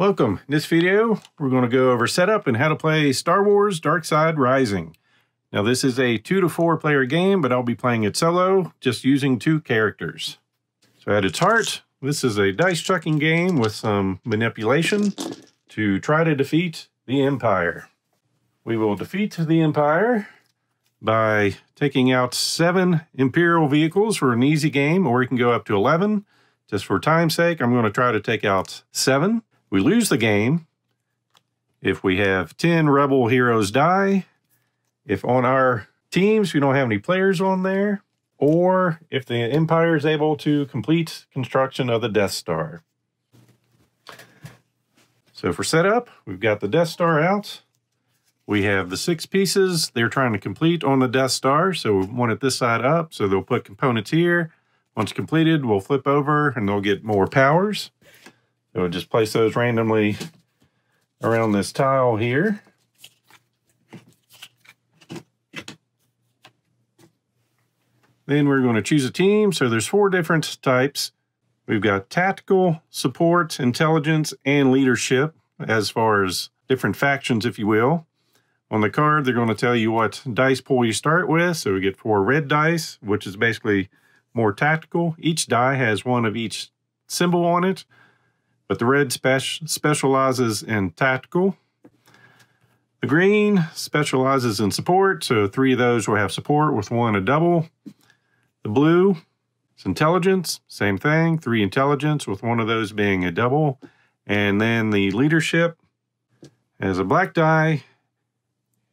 Welcome. In this video, we're going to go over setup and how to play Star Wars Dark Side Rising. Now this is a 2 to 4 player game, but I'll be playing it solo, just using 2 characters. So at its heart, this is a dice chucking game with some manipulation to try to defeat the Empire. We will defeat the Empire by taking out 7 Imperial vehicles for an easy game, or you can go up to 11. Just for time's sake, I'm going to try to take out 7. We lose the game if we have 10 Rebel heroes die, if on our teams we don't have any players on there, or if the Empire is able to complete construction of the Death Star. So for setup, we've got the Death Star out. We have the 6 pieces they're trying to complete on the Death Star, so we want it this side up, so they'll put components here. Once completed, we'll flip over and they'll get more powers. So we'll just place those randomly around this tile here. Then we're going to choose a team. So there's 4 different types. We've got tactical, support, intelligence, and leadership as far as different factions, if you will. On the card, they're going to tell you what dice pool you start with. So we get 4 red dice, which is basically more tactical. Each die has one of each symbol on it. But the red specializes in tactical. The green specializes in support, so 3 of those will have support with 1 a double. The blue is intelligence, same thing, 3 intelligence with 1 of those being a double. And then the leadership has a black die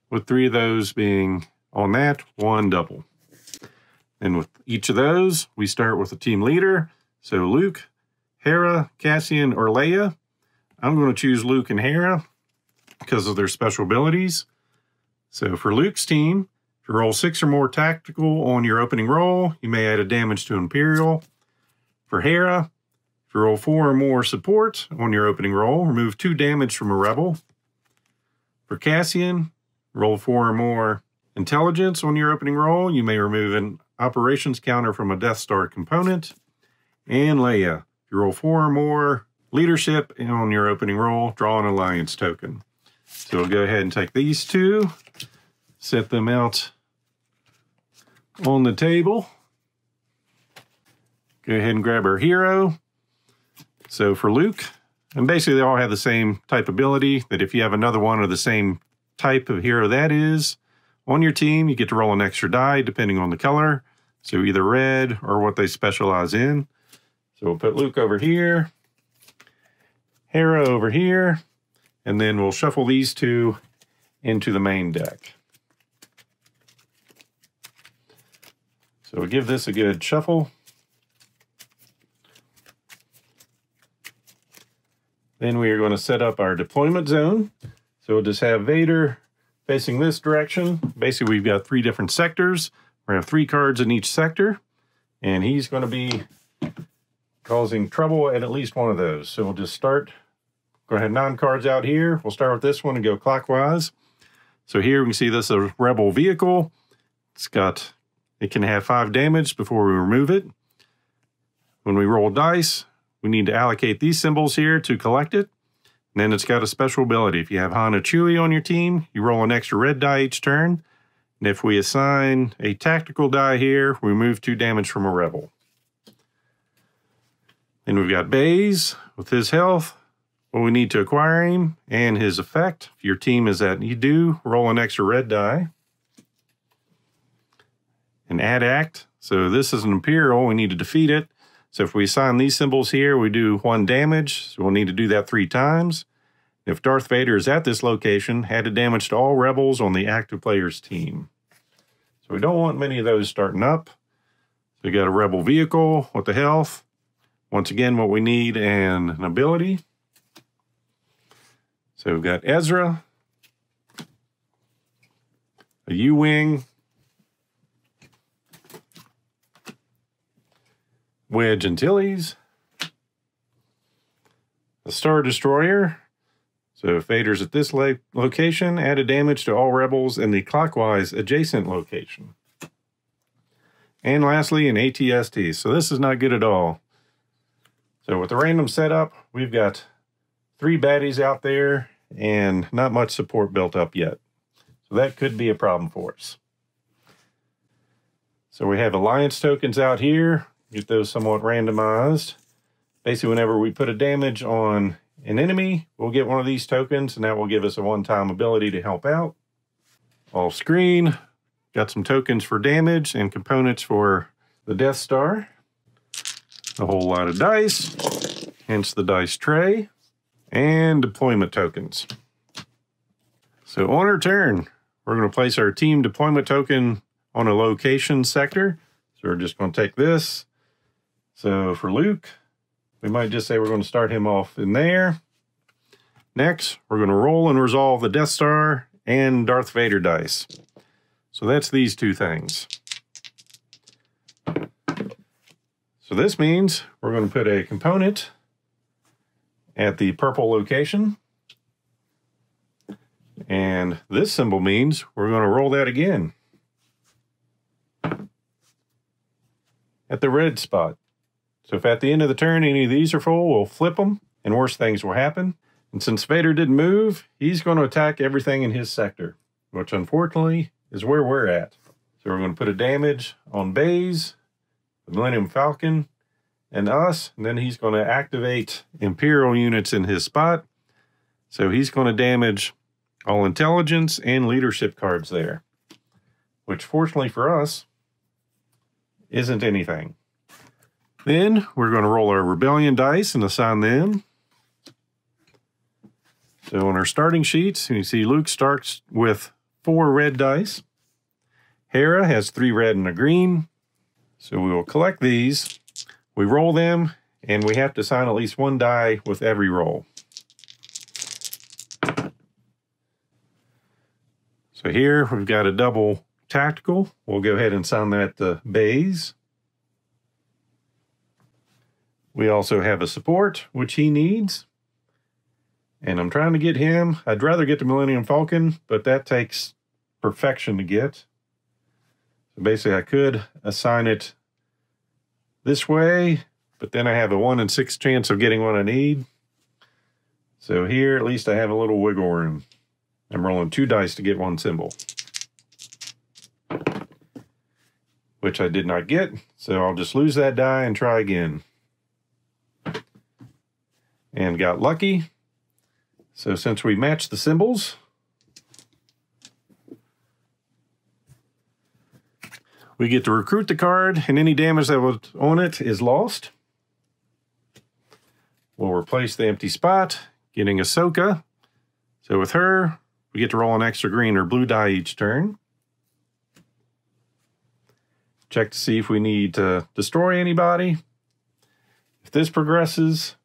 with 3 of those being on that, 1 double. And with each of those, we start with a team leader. So Luke, Hera, Cassian, or Leia. I'm going to choose Luke and Hera because of their special abilities. So for Luke's team, if you roll 6 or more tactical on your opening roll, you may add a damage to Imperial. For Hera, if you roll 4 or more support on your opening roll, remove 2 damage from a rebel. For Cassian, roll 4 or more intelligence on your opening roll, you may remove an operations counter from a Death Star component. And Leia, if you roll 4 or more leadership on your opening roll, draw an alliance token. So we'll go ahead and take these 2, set them out on the table. Go ahead and grab our hero. So for Luke, and basically they all have the same type ability, that if you have another one of the same type of hero that is on your team, you get to roll an extra die depending on the color. So either red or what they specialize in. So we'll put Luke over here, Hera over here, and then we'll shuffle these 2 into the main deck. So we'll give this a good shuffle. Then we are going to set up our deployment zone. So we'll just have Vader facing this direction. Basically, we've got 3 different sectors. We have 3 cards in each sector, and he's going to be causing trouble at least one of those. So we'll just start. Go ahead, 9 cards out here. We'll start with this one and go clockwise. So here we can see this is a rebel vehicle. It can have 5 damage before we remove it. When we roll dice, we need to allocate these symbols here to collect it. And then it's got a special ability. If you have Han or Chewie on your team, you roll an extra red die each turn. And if we assign a tactical die here, we remove 2 damage from a rebel. Then we've got Baze with his health, what we need to acquire him, and his effect. If your team is at you do, roll an extra red die. And add act. So this is an Imperial, we need to defeat it. So if we assign these symbols here, we do 1 damage. So we'll need to do that 3 times. If Darth Vader is at this location, add a damage to all rebels on the active player's team. So we don't want many of those starting up. So we got a rebel vehicle with the health. Once again, what we need and an ability. So we've got Ezra, a U-Wing, Wedge Antilles, a Star Destroyer. So if Vader's at this location, add a damage to all rebels in the clockwise adjacent location. And lastly, an ATST. So this is not good at all. So with the random setup, we've got 3 baddies out there and not much support built up yet. So that could be a problem for us. So we have alliance tokens out here. Get those somewhat randomized. Basically, whenever we put a damage on an enemy, we'll get one of these tokens, and that will give us a one-time ability to help out. All screen. Got some tokens for damage and components for the Death Star. A whole lot of dice, hence the dice tray, and deployment tokens. So on our turn, we're going to place our team deployment token on a location sector. So we're just going to take this. So for Luke, we might just say we're going to start him off in there. Next, we're going to roll and resolve the Death Star and Darth Vader dice. So that's these 2 things. So this means we're going to put a component at the purple location. And this symbol means we're going to roll that again at the red spot. So if at the end of the turn any of these are full, we'll flip them and worse things will happen. And since Vader didn't move, he's going to attack everything in his sector, which unfortunately is where we're at. So we're going to put a damage on Baze, the Millennium Falcon, and us, and then he's going to activate Imperial units in his spot. So he's going to damage all intelligence and leadership cards there, which fortunately for us isn't anything. Then we're going to roll our rebellion dice and assign them. So on our starting sheets, you see Luke starts with 4 red dice. Hera has 3 red and a green. So we will collect these. We roll them, and we have to assign at least 1 die with every roll. So here we've got a double tactical. We'll go ahead and assign that to Baze. We also have a support, which he needs. And I'm trying to get him. I'd rather get the Millennium Falcon, but that takes perfection to get. So basically, I could assign it this way, but then I have a 1 in 6 chance of getting what I need. So here, at least I have a little wiggle room. I'm rolling 2 dice to get 1 symbol, which I did not get. So I'll just lose that die and try again. And got lucky. So since we matched the symbols, we get to recruit the card, and any damage that was on it is lost. We'll replace the empty spot, getting Ahsoka. So with her, we get to roll an extra green or blue die each turn. Check to see if we need to destroy anybody. If this progresses,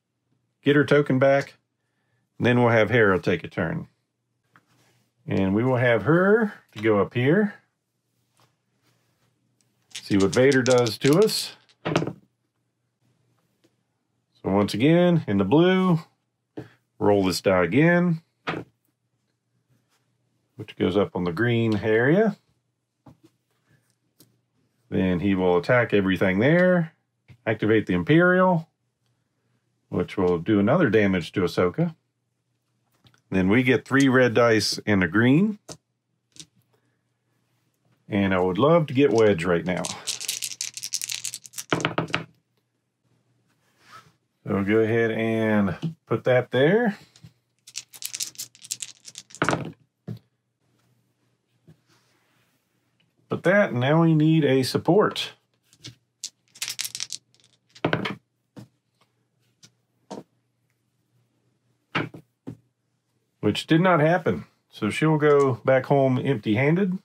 get her token back, and then we'll have Hera take a turn. And we will have her to go up here. See what Vader does to us. So once again, in the blue, roll this die again, which goes up on the green area. Then he will attack everything there, activate the Imperial, which will do another damage to Ahsoka. Then we get 3 red dice and a green. And I would love to get Wedge right now. So we'll go ahead and put that there. Put that, and now we need a support. Which did not happen. So she'll go back home empty-handed.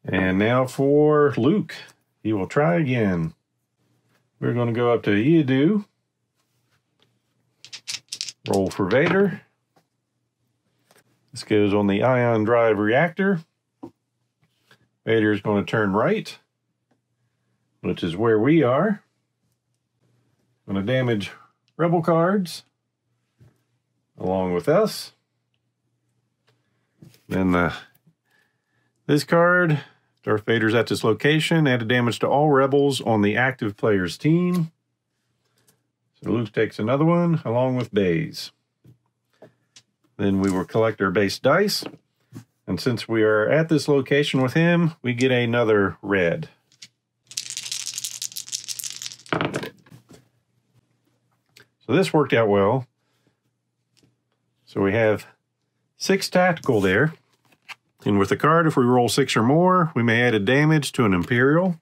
And now for Luke. He will try again. We're going to go up to Eadu. Roll for Vader. This goes on the ion drive reactor. Vader is going to turn right, which is where we are. Going to damage rebel cards along with us. Then this card Darth Vader's at this location. Added damage to all rebels on the active player's team. So Luke takes another one along with Baze. Then we will collect our base dice. And since we are at this location with him, we get another red. So this worked out well. So we have 6 tactical there. And with the card, if we roll 6 or more, we may add a damage to an Imperial.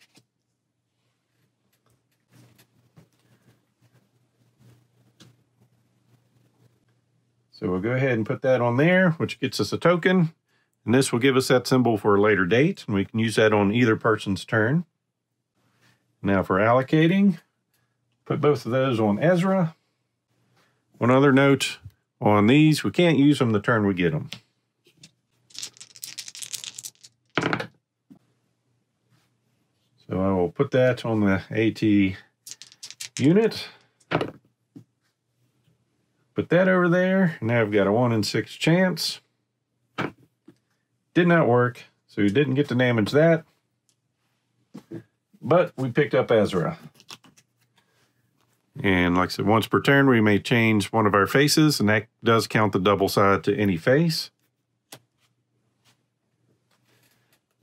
So we'll go ahead and put that on there, which gets us a token. And this will give us that symbol for a later date. And we can use that on either person's turn. Now for allocating, put both of those on Ezra. One other note on these, we can't use them the turn we get them. So I will put that on the AT unit. Put that over there. Now I've got a 1 in 6 chance. Did not work, so we didn't get to damage that. But we picked up Ezra. And like I said, once per turn, we may change one of our faces, and that does count the double side to any face.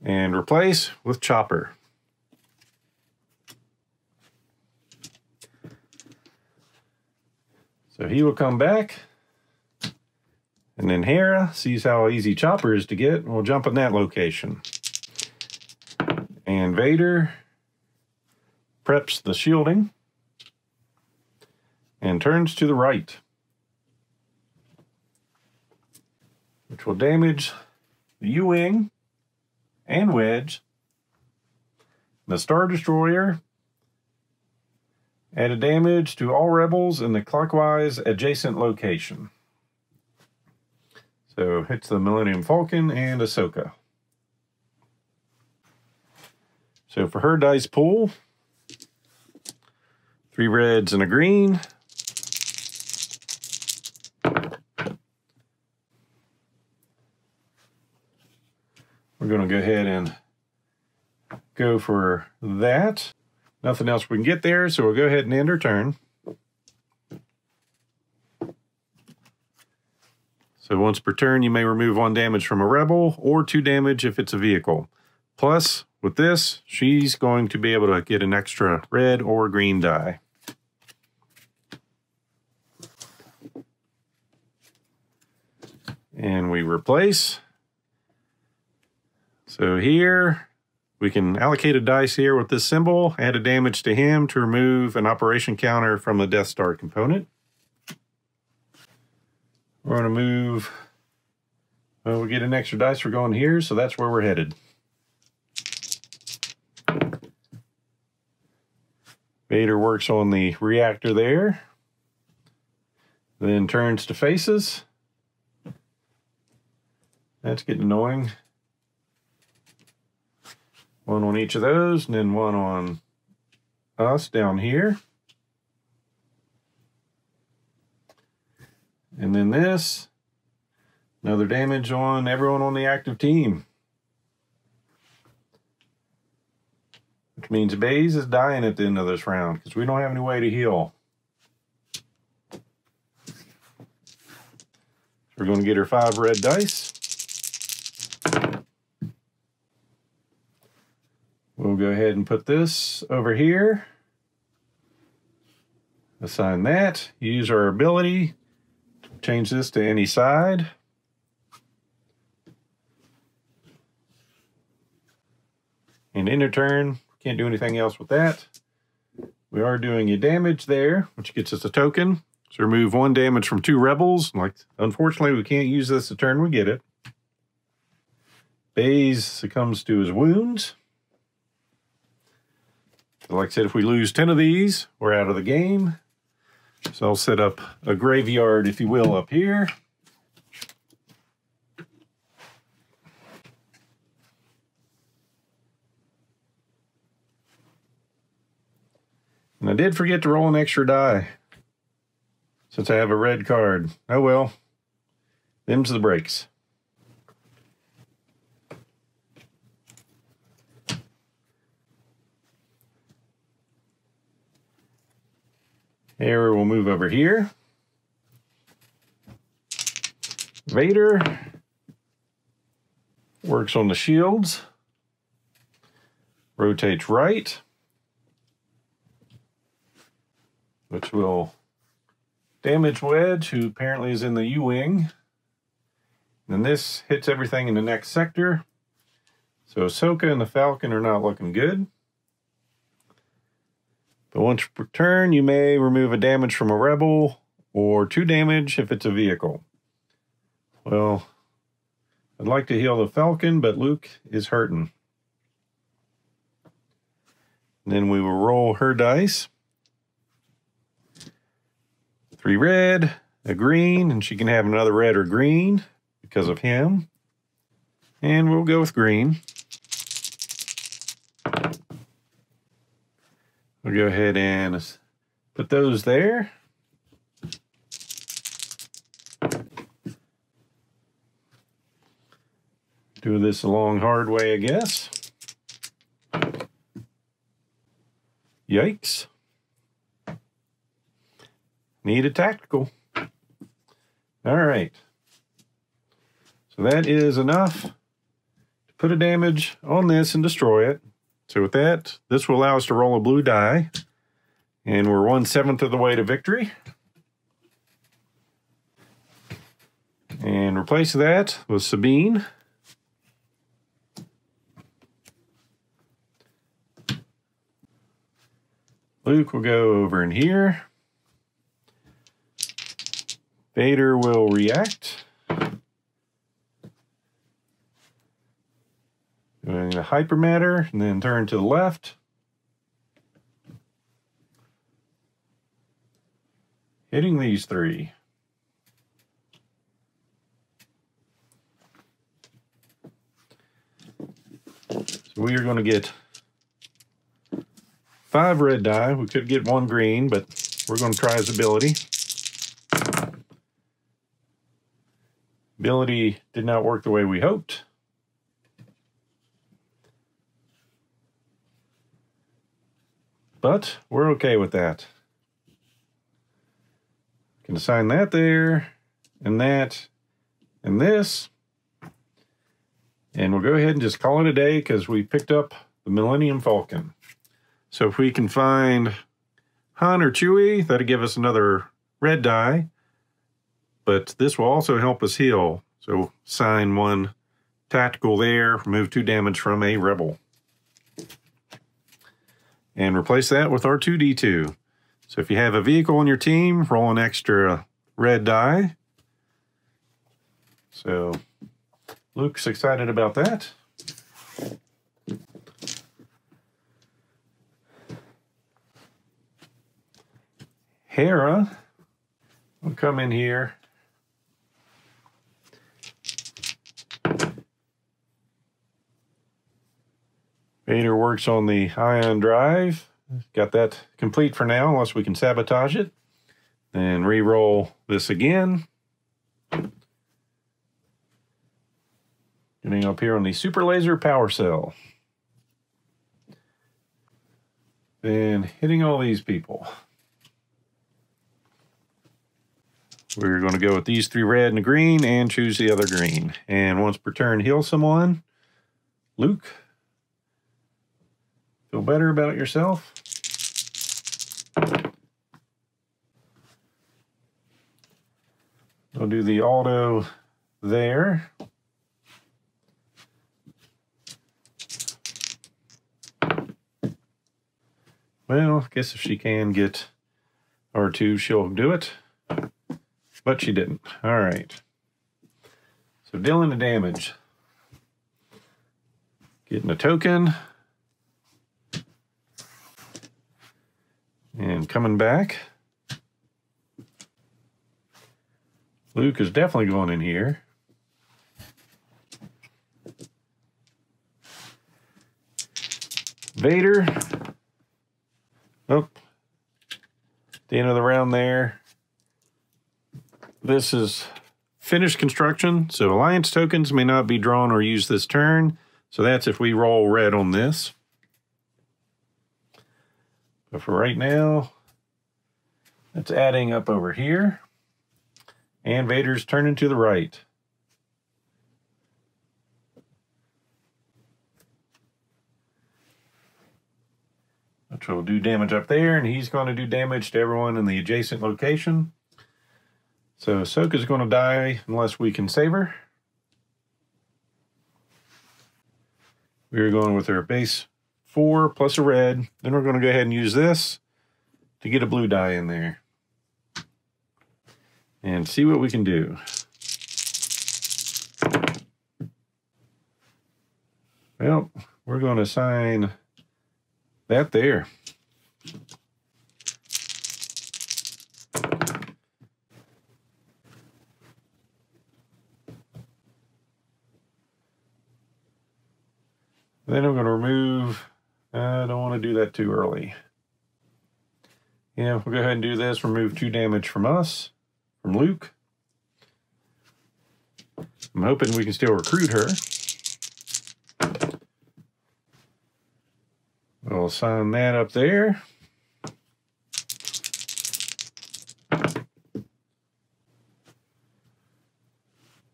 And replace with Chopper. So he will come back. And then Hera sees how easy Chopper is to get, and we'll jump in that location. And Vader preps the shielding and turns to the right, which will damage the U-Wing and Wedge, the Star Destroyer, added damage to all rebels in the clockwise adjacent location. So hits the Millennium Falcon and Ahsoka. So for her dice pool, 3 reds and a green. We're going to go ahead and go for that. Nothing else we can get there, so we'll go ahead and end our turn. So once per turn, you may remove 1 damage from a rebel or 2 damage if it's a vehicle. Plus, with this, she's going to be able to get an extra red or green die. And we replace. So here, we can allocate a dice here with this symbol, add a damage to him to remove an operation counter from the Death Star component. We're going to move, well, we get an extra dice for going here, so that's where we're headed. Vader works on the reactor there, then turns to faces. That's getting annoying. 1 on each of those, and then 1 on us down here. And then this, another damage on everyone on the active team. Which means Baze is dying at the end of this round, because we don't have any way to heal. So we're going to get her 5 red dice. We'll go ahead and put this over here. Assign that. Use our ability. Change this to any side. And end of turn, can't do anything else with that. We are doing a damage there, which gets us a token. So remove 1 damage from 2 rebels. Like, unfortunately, we can't use this the turn we get it. Baze succumbs to his wounds. So like I said, if we lose 10 of these, we're out of the game. So I'll set up a graveyard, if you will, up here. And I did forget to roll an extra die, since I have a red card. Oh well, them's the breaks. Here we'll move over here. Vader works on the shields. Rotates right, which will damage Wedge, who apparently is in the U-wing. And this hits everything in the next sector. So Ahsoka and the Falcon are not looking good. But once per turn, you may remove a damage from a rebel or 2 damage if it's a vehicle. Well, I'd like to heal the Falcon, but Luke is hurting. And then we will roll her dice. 3 red, a green, and she can have another red or green because of him. And we'll go with green. We'll go ahead and put those there. Do this a long, hard way, I guess. Yikes. Need a tactical. All right. So that is enough to put a damage on this and destroy it. So with that, this will allow us to roll a blue die. And we're 1/7 of the way to victory. And replace that with Sabine. Luke will go over in here. Vader will react. Doing the hypermatter and then turn to the left. Hitting these 3. So we are going to get 5 red die. We could get 1 green, but we're going to try his ability. Ability did not work the way we hoped. But we're okay with that. Can assign that there, and that, and this. And we'll go ahead and just call it a day because we picked up the Millennium Falcon. So if we can find Han or Chewie, that'll give us another red die. But this will also help us heal. So assign 1 tactical there, remove 2 damage from a rebel. And replace that with our 2d2. So if you have a vehicle on your team, roll an extra red die. So Luke's excited about that. Hera will come in here. Vader works on the ion drive. Got that complete for now, unless we can sabotage it. Then re-roll this again. Getting up here on the super laser power cell. Then hitting all these people. We're going to go with these 3 red and green and choose the other green. And once per turn, heal someone. Luke, feel better about yourself? We'll do the auto there. Well, I guess if she can get R2, she'll do it. But she didn't. All right. So dealing the damage. Getting a token. And coming back. Luke is definitely going in here. Vader. Oh. The end of the round there. This is finished construction, so alliance tokens may not be drawn or used this turn. So that's if we roll red on this. But for right now, It's adding up over here. And Vader's turning to the right. Which will do damage up there, and he's going to do damage to everyone in the adjacent location. So Ahsoka's going to die unless we can save her. We're going with our base 4 plus a red. Then we're going to go ahead and use this to get a blue die in there. And see what we can do. Well, we're going to assign that there. Then I'm going to remove, I don't want to do that too early. Yeah, we'll go ahead and do this, remove 2 damage from us, from Luke. I'm hoping we can still recruit her. We'll assign that up there.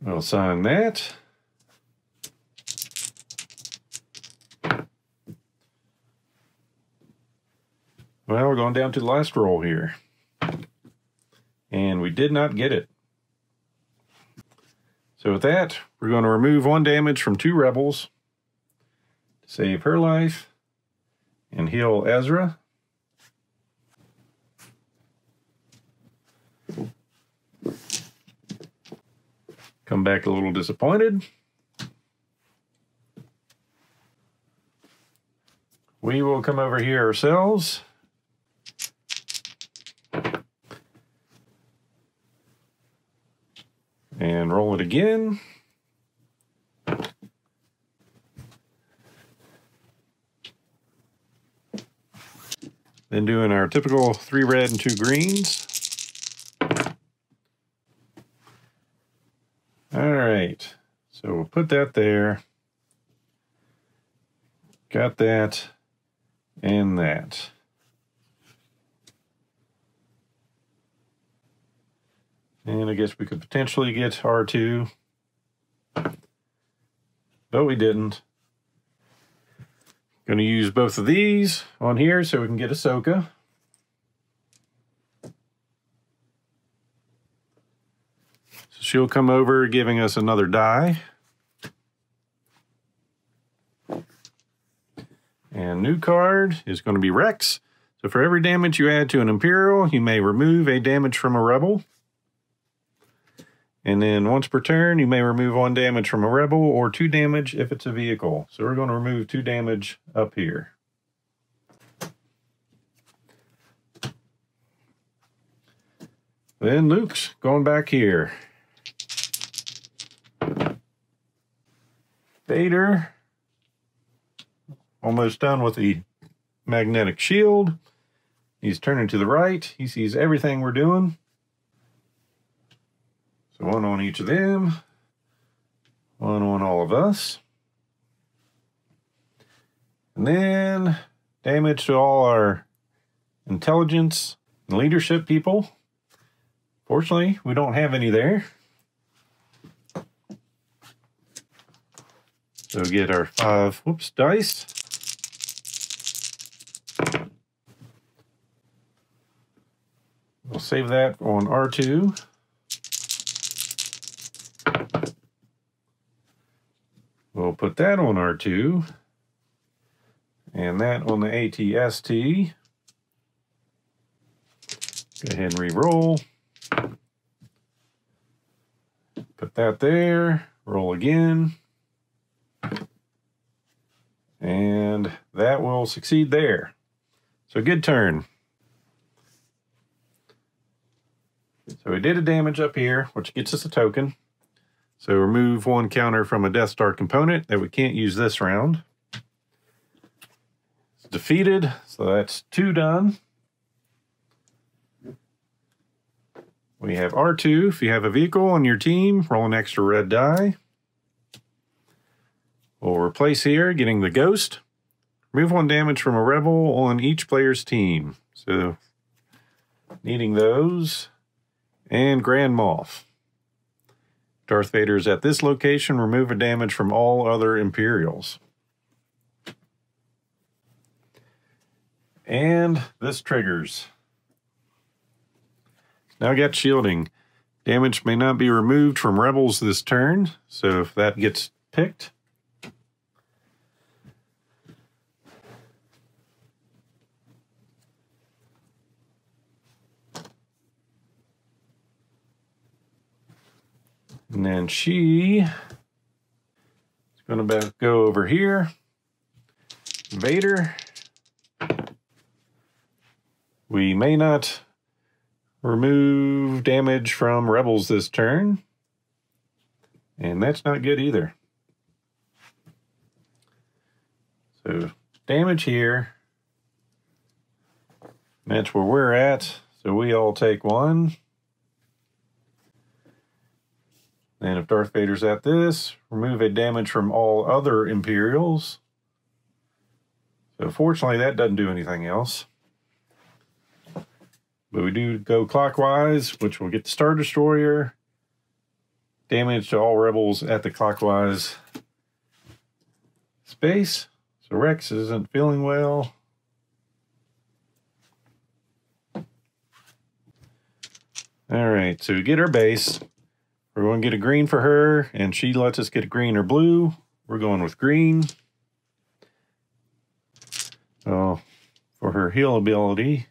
We'll assign that. Well, we're going down to the last roll here. And we did not get it. So with that, we're going to remove 1 damage from 2 rebels to save her life and heal Ezra. Come back a little disappointed. We will come over here ourselves. And roll it again. Then doing our typical 3 red and 2 greens. All right, so we'll put that there. Got that and that. And I guess we could potentially get R2, but we didn't. Going to use both of these on here so we can get Ahsoka. So she'll come over giving us another die. And new card is going to be Rex. So for every damage you add to an Imperial, you may remove a damage from a Rebel. And then once per turn, you may remove 1 damage from a Rebel or 2 damage if it's a vehicle. So we're going to remove 2 damage up here. Then Luke's going back here. Vader, almost done with the magnetic shield. He's turning to the right. He sees everything we're doing. So 1 on each of them, 1 on all of us. And then damage to all our intelligence and leadership people. Fortunately, we don't have any there. So get our 5, dice. We'll save that on R2. We'll put that on R2, and that on the ATST. Go ahead and re-roll. Put that there, roll again. And that will succeed there. So good turn. So we did a damage up here, which gets us a token. So remove 1 counter from a Death Star component that we can't use this round. It's defeated, so that's 2 done. We have R2. If you have a vehicle on your team, roll an extra red die. We'll replace here, getting the Ghost. Remove 1 damage from a Rebel on each player's team. So needing those, and Grand Moff. Darth Vader is at this location. Remove a damage from all other Imperials. And this triggers. Now I got shielding. Damage may not be removed from rebels this turn, so if that gets picked. And then she is going to go over here. Vader. We may not remove damage from rebels this turn. And that's not good either. So damage here. That's where we're at. So we all take 1. And if Darth Vader's at this, remove a damage from all other Imperials. So fortunately, that doesn't do anything else. But we do go clockwise, which will get the Star Destroyer. Damage to all rebels at the clockwise space. So Rex isn't feeling well. All right, so we get our base. We're going to get a green for her, and she lets us get a green or blue. We're going with green. So for her heal ability,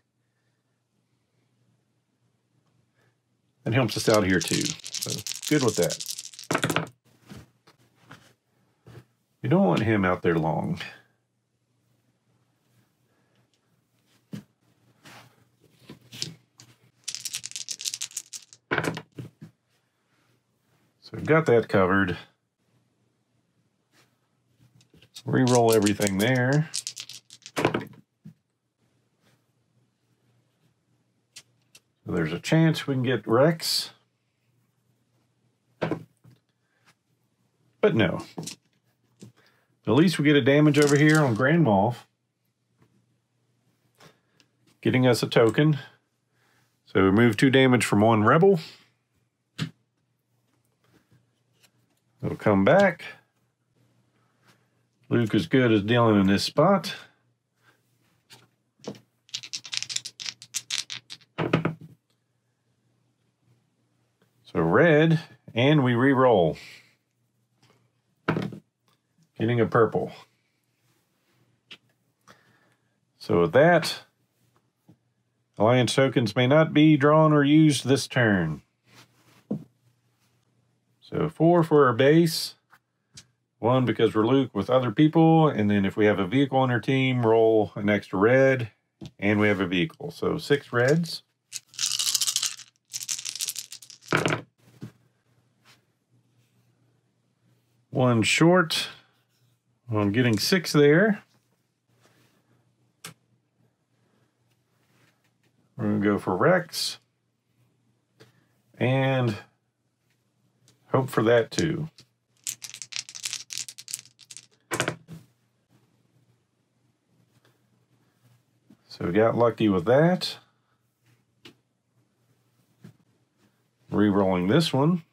that helps us out here too. So good with that. You don't want him out there long. So we've got that covered. Reroll everything there. So there's a chance we can get Rex. But no. At least we get a damage over here on Grand Moff. Getting us a token. So remove 2 damage from 1 rebel. It'll come back. Luke is good as dealing in this spot. So red, and we re-roll. Getting a purple. So with that, Alliance tokens may not be drawn or used this turn. So 4 for our base. 1 because we're Luke with other people, and then if we have a vehicle on our team, roll an extra red, and we have a vehicle. So 6 reds. One short. I'm getting 6 there. We're going to go for Rex. And hope for that too. So we got lucky with that. Re-rolling this one.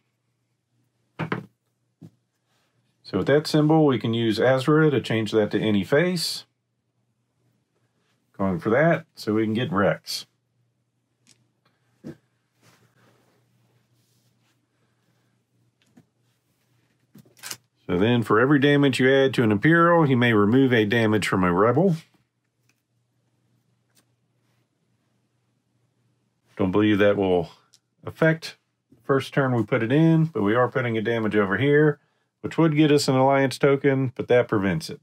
So with that symbol, we can use Azra to change that to any face. Going for that, so we can get Rex. So then for every damage you add to an Imperial, you may remove a damage from a Rebel. Don't believe that will affect the first turn we put it in, but we are putting a damage over here, which would get us an Alliance token, but that prevents it.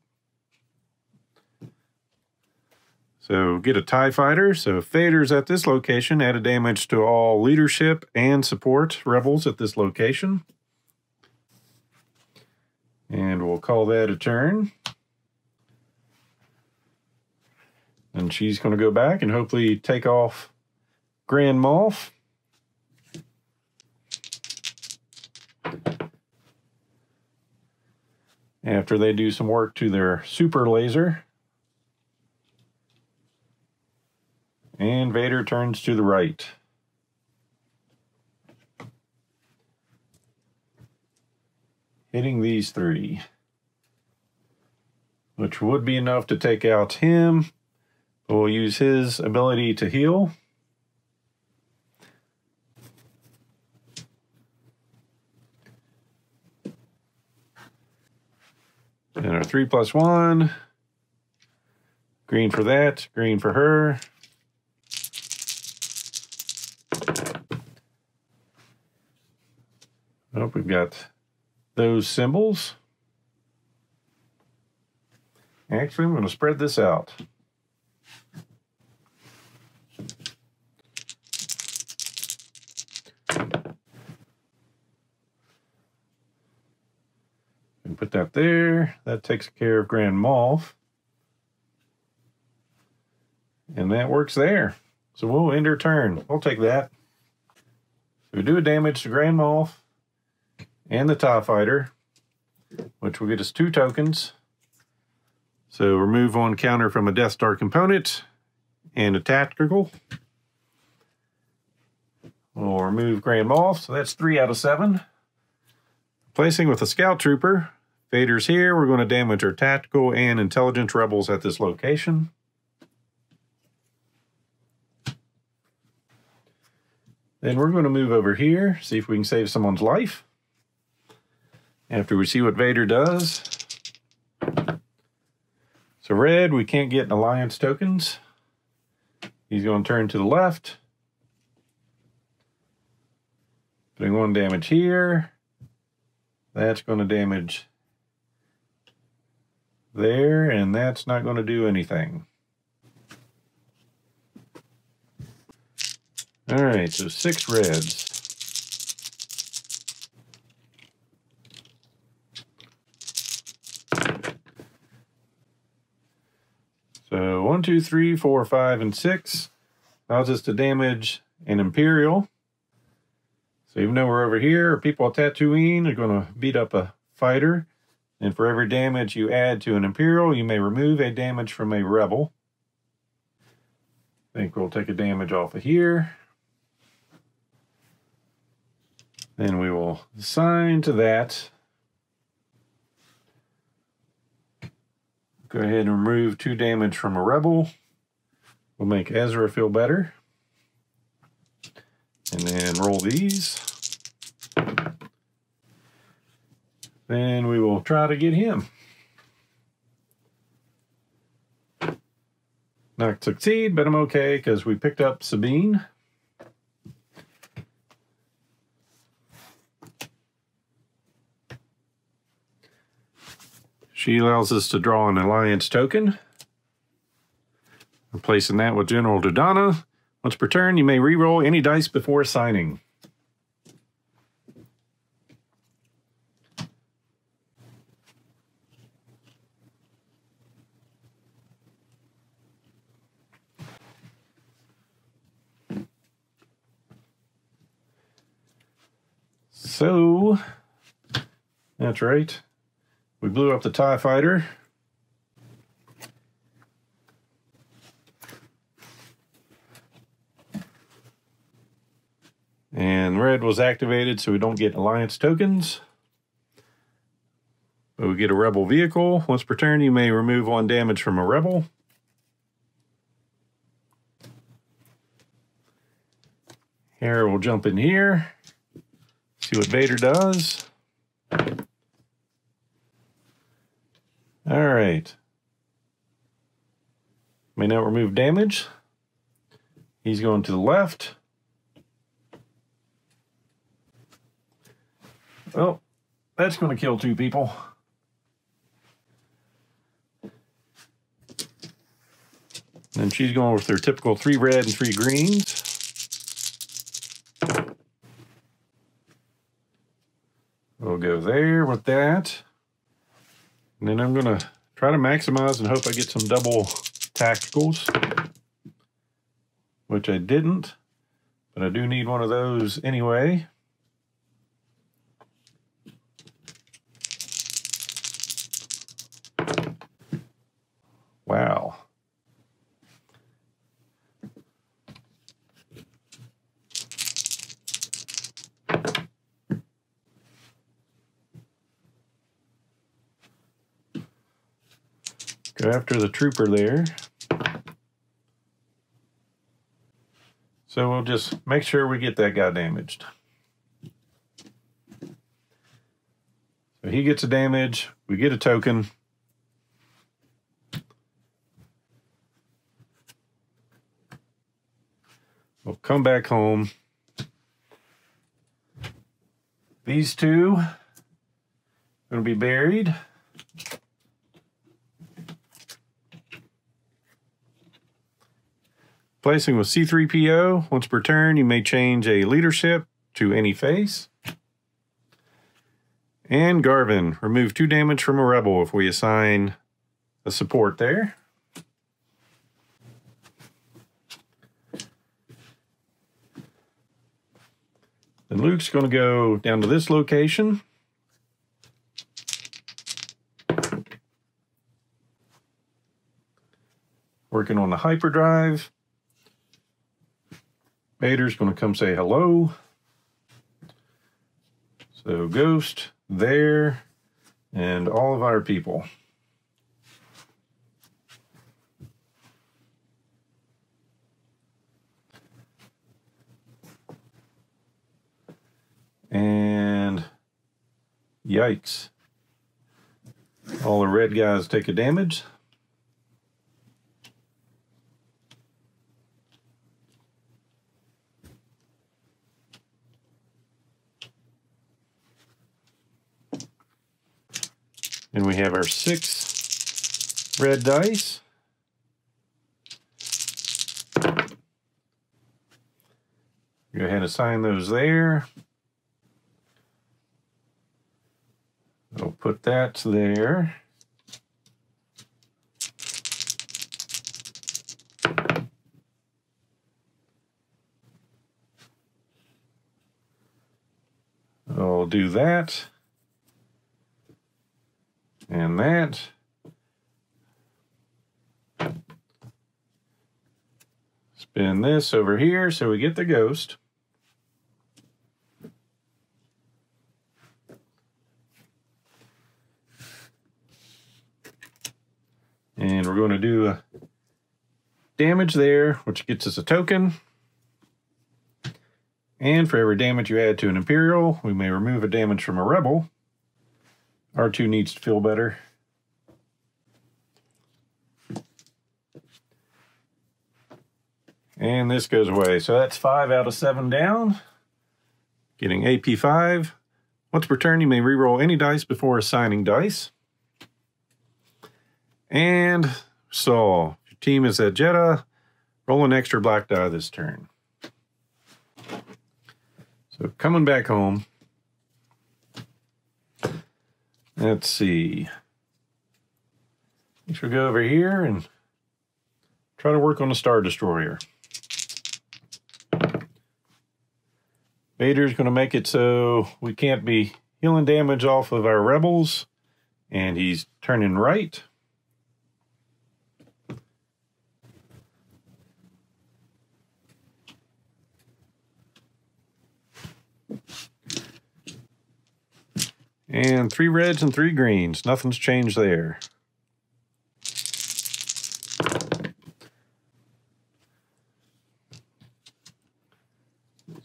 So get a TIE Fighter. So if Vader's at this location, add a damage to all leadership and support rebels at this location. And we'll call that a turn. And she's going to go back and hopefully take off Grand Moff. After they do some work to their super laser. And Vader turns to the right. Hitting these three, which would be enough to take out him. We'll use his ability to heal. And our 3+1. Green for that, green for her. Oh, we've got those symbols. Actually, I'm going to spread this out. And put that there. That takes care of Grand Moff. And that works there. So we'll end our turn. We'll take that. So we do a damage to Grand Moff and the TIE Fighter, which will get us 2 tokens. So remove 1 counter from a Death Star component and a tactical. We'll remove Grand Moff, so that's 3 out of 7. Replacing with a Scout Trooper. Vader's here. We're going to damage our tactical and intelligence rebels at this location. Then we're going to move over here, see if we can save someone's life. After we see what Vader does. So red, we can't get alliance tokens. He's going to turn to the left. Putting 1 damage here. That's going to damage there, and that's not going to do anything. All right, so 6 reds. So 1, 2, 3, 4, 5, and 6 allows us to damage an Imperial. So even though we're over here, people at Tatooine are going to beat up a fighter. And for every damage you add to an Imperial, you may remove a damage from a Rebel. I think we'll take a damage off of here. Then we will assign to that. Go ahead and remove 2 damage from a Rebel. We'll make Ezra feel better. And then roll these. Then we will try to get him. Not succeed, but I'm okay because we picked up Sabine. She allows us to draw an alliance token. Replacing that with General Dodonna. Once per turn, you may reroll any dice before assigning. So, that's right. We blew up the TIE Fighter. And red was activated so we don't get alliance tokens. But we get a rebel vehicle. Once per turn, you may remove 1 damage from a rebel. Here, we'll jump in here. See what Vader does. All right. May not remove damage. He's going to the left. Oh, that's going to kill 2 people. And she's going with her typical 3 red and 3 greens. We'll go there with that. And then I'm going to try to maximize and hope I get some double tacticals, which I didn't, but I do need one of those anyway. Wow. Go after the trooper there. So we'll just make sure we get that guy damaged. So he gets a damage, we get a token. We'll come back home. These two are going to be buried. Placing with C-3PO, once per turn, you may change a leadership to any face. And Garvin, remove 2 damage from a rebel if we assign a support there. Then Luke's going to go down to this location. Working on the hyperdrive. Vader's going to come say hello. So Ghost there and all of our people. And yikes. All the red guys take a damage. And we have our 6 red dice. Go ahead and assign those there. I'll put that there. I'll do that. And that. Spin this over here so we get the ghost. And we're going to do a damage there, which gets us a token. And for every damage you add to an Imperial, we may remove a damage from a Rebel. R2 needs to feel better. And this goes away. So that's 5 out of 7 down. Getting AP5. Once per turn, you may reroll any dice before assigning dice. And so, if your team is at Jeddah, roll an extra black die this turn. So coming back home. Let's see. I should go over here and try to work on the Star Destroyer. Vader's going to make it so we can't be healing damage off of our rebels. And he's turning right. And 3 reds and 3 greens. Nothing's changed there.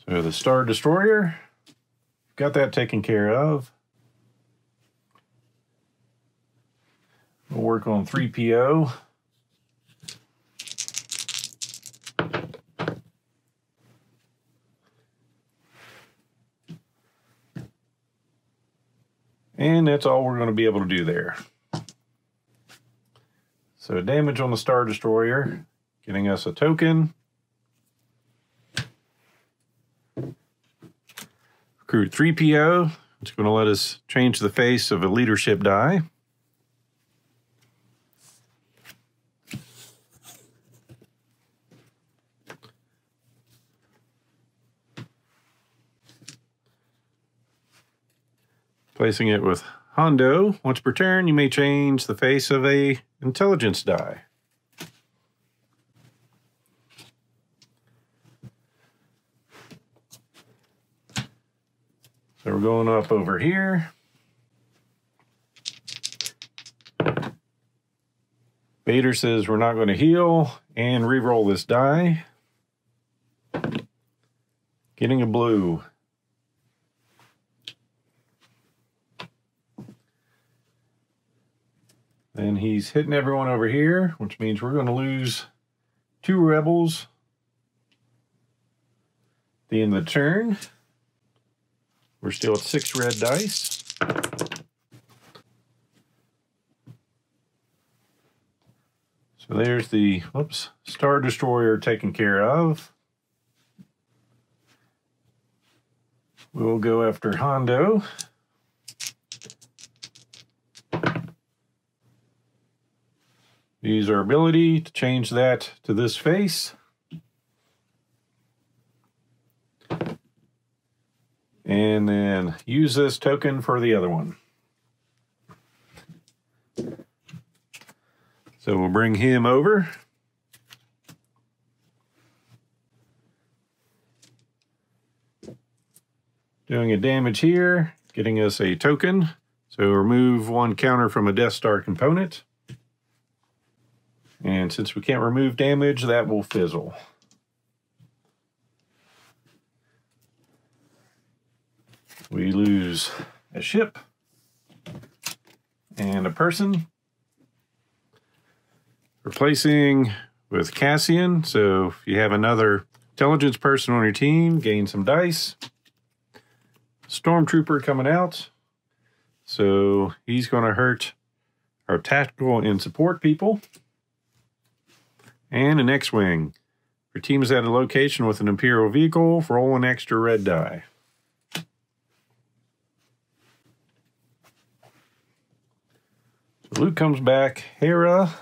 So the Star Destroyer, got that taken care of. We'll work on 3PO. And that's all we're going to be able to do there. So damage on the Star Destroyer, getting us a token. Recruit 3PO. It's going to let us change the face of a leadership die. Placing it with Hondo. Once per turn, you may change the face of a intelligence die. So we're going up over here. Vader says we're not going to heal, and re-roll this die. Getting a blue. Then he's hitting everyone over here, which means we're going to lose 2 rebels at the end of the turn. We're still at 6 red dice. So there's the, Star Destroyer taken care of. We'll go after Hondo. Use our ability to change that to this face. And then use this token for the other one. So we'll bring him over. Doing a damage here, getting us a token. So remove 1 counter from a Death Star component. And since we can't remove damage, that will fizzle. We lose a ship and a person. Replacing with Cassian. So if you have another intelligence person on your team, gain some dice. Stormtrooper coming out. So he's going to hurt our tactical and support people. And an X-Wing. Your team is at a location with an Imperial vehicle. Roll an extra red die. So Luke comes back. Hera.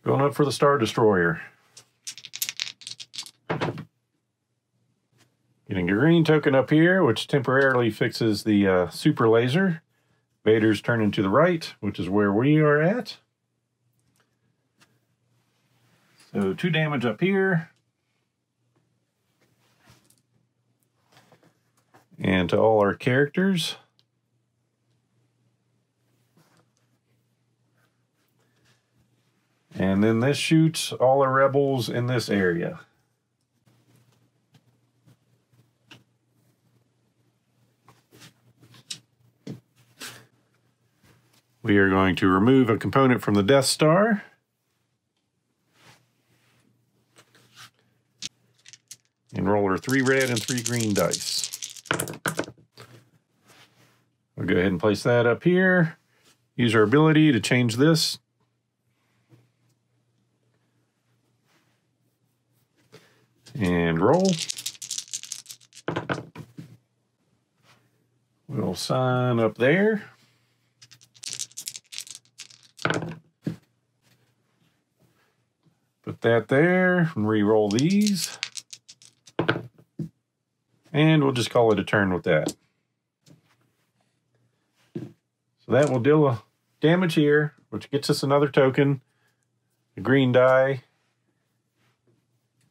Going up for the Star Destroyer. Getting a green token up here, which temporarily fixes the super laser. Vader's turning to the right, which is where we are at. So 2 damage up here. And to all our characters. And then this shoots all our rebels in this area. We are going to remove a component from the Death Star. And roll our 3 red and 3 green dice. We'll go ahead and place that up here. Use our ability to change this. And roll. We'll sign up there. Put that there and re-roll these. And we'll just call it a turn with that. So that will deal a damage here, which gets us another token. The green die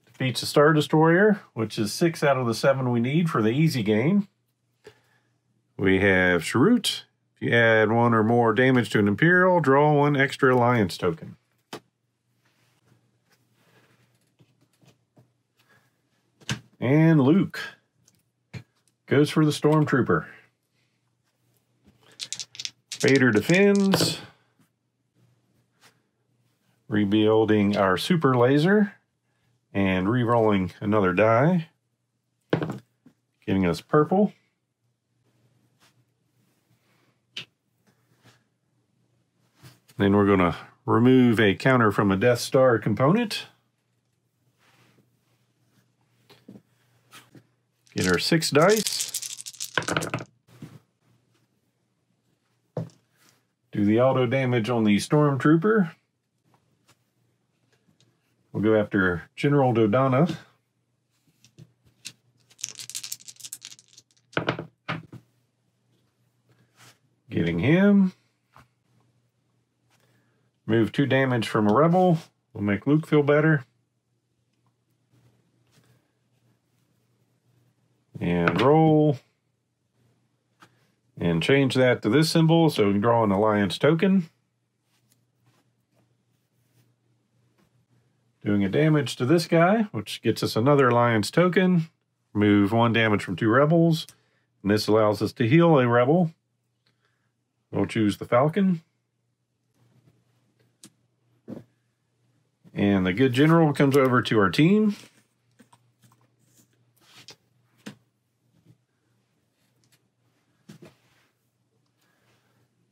defeats the Star Destroyer, which is 6 out of the 7 we need for the easy game. We have Sharut. If you add 1 or more damage to an Imperial, draw 1 extra Alliance token. And Luke goes for the Stormtrooper. Vader defends. Rebuilding our super laser and re-rolling another die. Getting us purple. Then we're going to remove a counter from a Death Star component. Get our 6 dice. Do the auto damage on the Stormtrooper. We'll go after General Dodonna. Getting him. Move 2 damage from a rebel. We'll make Luke feel better. And roll. And change that to this symbol so we can draw an Alliance token. doing a damage to this guy, which gets us another alliance token. Remove 1 damage from 2 rebels. And this allows us to heal a rebel. We'll choose the Falcon. And the good general comes over to our team.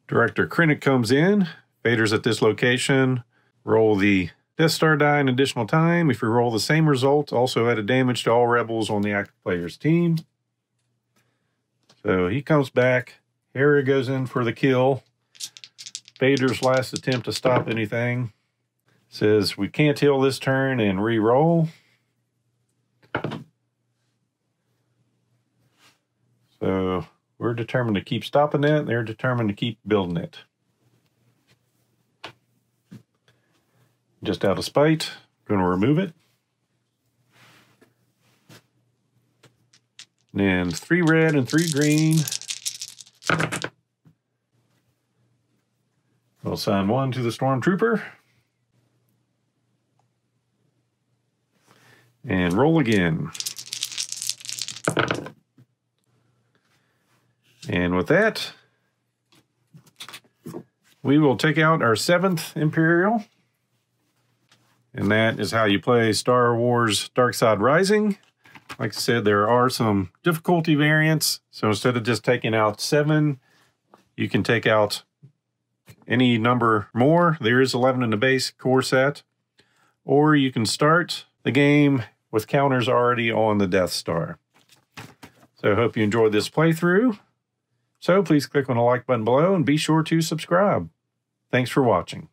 Director Krennic comes in. Vader's at this location. Roll the Death Star die an additional time. If you roll the same result, also add a damage to all rebels on the active player's team. So he comes back. Hera goes in for the kill. Vader's last attempt to stop anything. Says we can't heal this turn and re-roll. So we're determined to keep stopping it. They're determined to keep building it. Just out of spite, going to remove it. And then 3 red and 3 green. We'll assign 1 to the Stormtrooper. And roll again. And with that, we will take out our 7th Imperial. And that is how you play Star Wars Dark Side Rising. Like I said, there are some difficulty variants. So instead of just taking out 7, you can take out any number more. There is 11 in the base core set. Or you can start the game with counters already on the Death Star. So I hope you enjoyed this playthrough. So please click on the like button below and be sure to subscribe. Thanks for watching.